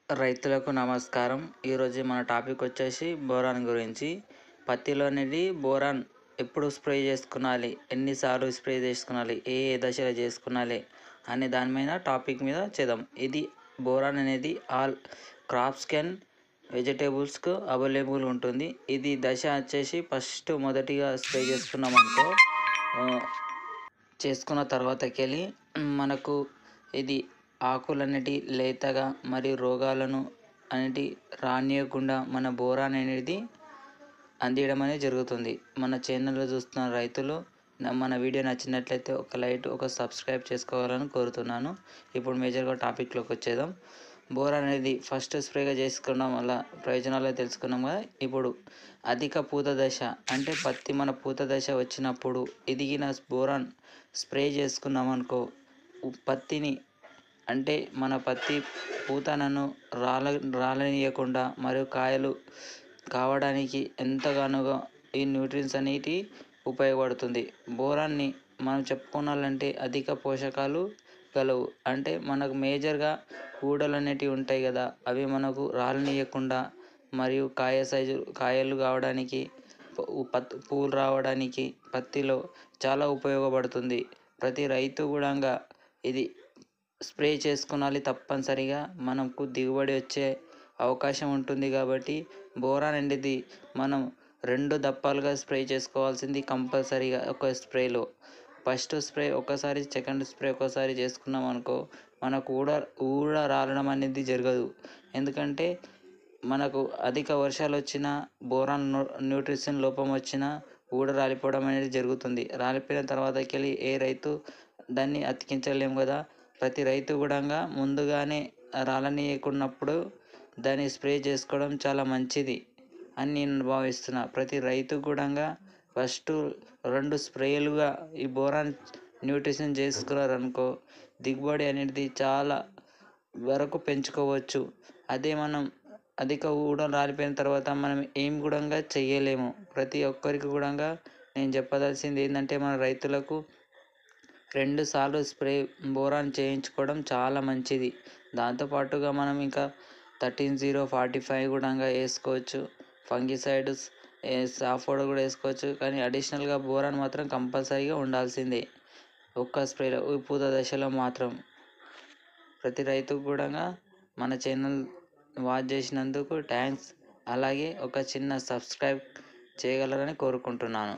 రైతులకు నమస్కారం. ఈరోజు మన టాపిక్ వచ్చేసి బోరాన్ గురించి. పత్తిలో అనేది బోరాన్ ఎప్పుడు స్ప్రే చేసుకునాలి, ఎన్నిసార్లు స్ప్రే చేసుకునాలి, ఏ ఏ దశలో చేసుకునాలి అనే దాని మీద టాపిక్ మీద చేద్దాం. ఇది బోరాన్ అనేది ఆల్ క్రాప్స్ కెన్ వెజిటేబుల్స్కు అవైలబుల్ ఉంటుంది. ఇది దశ వచ్చేసి ఫస్ట్ మొదటిగా స్ప్రే చేసుకున్నాం అనుకో, చేసుకున్న తర్వాతకెళ్ళి మనకు ఇది ఆకులన్నిటి లేతగా మరియు రోగాలను అనేటి రానియకుండా మన బోరాన్ అనేది అందియడం అనేది జరుగుతుంది. మన ఛానల్లో చూస్తున్న రైతులు మన వీడియో నచ్చినట్లయితే ఒక లైక్, ఒక సబ్స్క్రైబ్ చేసుకోవాలని కోరుతున్నాను. ఇప్పుడు మేజర్గా టాపిక్లోకి వచ్చేద్దాం. బోరాన్ అనేది ఫస్ట్ స్ప్రేగా చేసుకోవడం వల్ల ప్రయోజనాలు తెలుసుకున్నాం కదా. ఇప్పుడు అధిక పూత దశ అంటే పత్తి మన పూత దశ వచ్చినప్పుడు ఎదిగిన బోరాన్ స్ప్రే చేసుకున్నాం అనుకో, పత్తిని అంటే మన పత్తి పూతనను రాలనీయకుండా మరియు కాయలు కావడానికి ఎంతగానో ఈ న్యూట్రియన్స్ అనేటి ఉపయోగపడుతుంది. బోరాన్ని మనం చెప్పుకోవాలంటే అధిక పోషకాలు గలవు. అంటే మనకు మేజర్గా ఊడలు అనేటివి ఉంటాయి కదా, అవి మనకు రాలనీయకుండా మరియు కాయలు కావడానికి, పూలు రావడానికి పత్తిలో చాలా ఉపయోగపడుతుంది. ప్రతి రైతు కూడా ఇది స్ప్రే చేసుకునాలి తప్పనిసరిగా. మనకు దిగుబడి వచ్చే అవకాశం ఉంటుంది కాబట్టి బోరాన్ అనేది మనం 2 దప్పాలుగా స్ప్రే చేసుకోవాల్సింది కంపల్సరీగా. ఒక స్ప్రేలో ఫస్ట్ స్ప్రే ఒకసారి, సెకండ్ స్ప్రే ఒకసారి చేసుకున్నాం అనుకో, మనకు ఊడ రాలడం అనేది జరగదు. ఎందుకంటే మనకు అధిక వర్షాలు వచ్చినా, బోరాన్ న్యూట్రిషన్ లోపం వచ్చినా ఊడ రాలిపోవడం అనేది జరుగుతుంది. రాలిపోయిన తర్వాతకెళ్ళి ఏ రైతు దాన్ని అతికించలేము కదా. ప్రతి రైతు కూడా ముందుగానే రాలనీయకున్నప్పుడు దాన్ని స్ప్రే చేసుకోవడం చాలా మంచిది అని నేను భావిస్తున్నా. ప్రతి రైతు కూడా ఫస్ట్ 2 స్ప్రేలుగా ఈ బోరాన్ న్యూట్రిషన్ చేసుకున్నారనుకో, దిగుబడి అనేది చాలా వరకు పెంచుకోవచ్చు. అదే మనం అధిక ఊడలు రాలిపోయిన తర్వాత మనం ఏం కూడా చేయలేము. ప్రతి ఒక్కరికి కూడా నేను చెప్పదలసింది ఏంటంటే, మన రైతులకు 2 సార్లు స్ప్రే బోరాన్ చేయించుకోవడం చాలా మంచిది. దాంతోపాటుగా మనం ఇంకా 13-0-45 కూడా వేసుకోవచ్చు. ఫంగిసైడ్స్ సాఫోడ్ కూడా వేసుకోవచ్చు. కానీ అడిషనల్గా బోరాన్ మాత్రం కంపల్సరీగా ఉండాల్సిందే ఒక్క స్ప్రేలో, పూత దశలో మాత్రం. ప్రతి రైతుకు కూడా మన ఛానల్ వాచ్ చేసినందుకు థ్యాంక్స్. అలాగే ఒక చిన్న సబ్స్క్రైబ్ చేయగలరని కోరుకుంటున్నాను.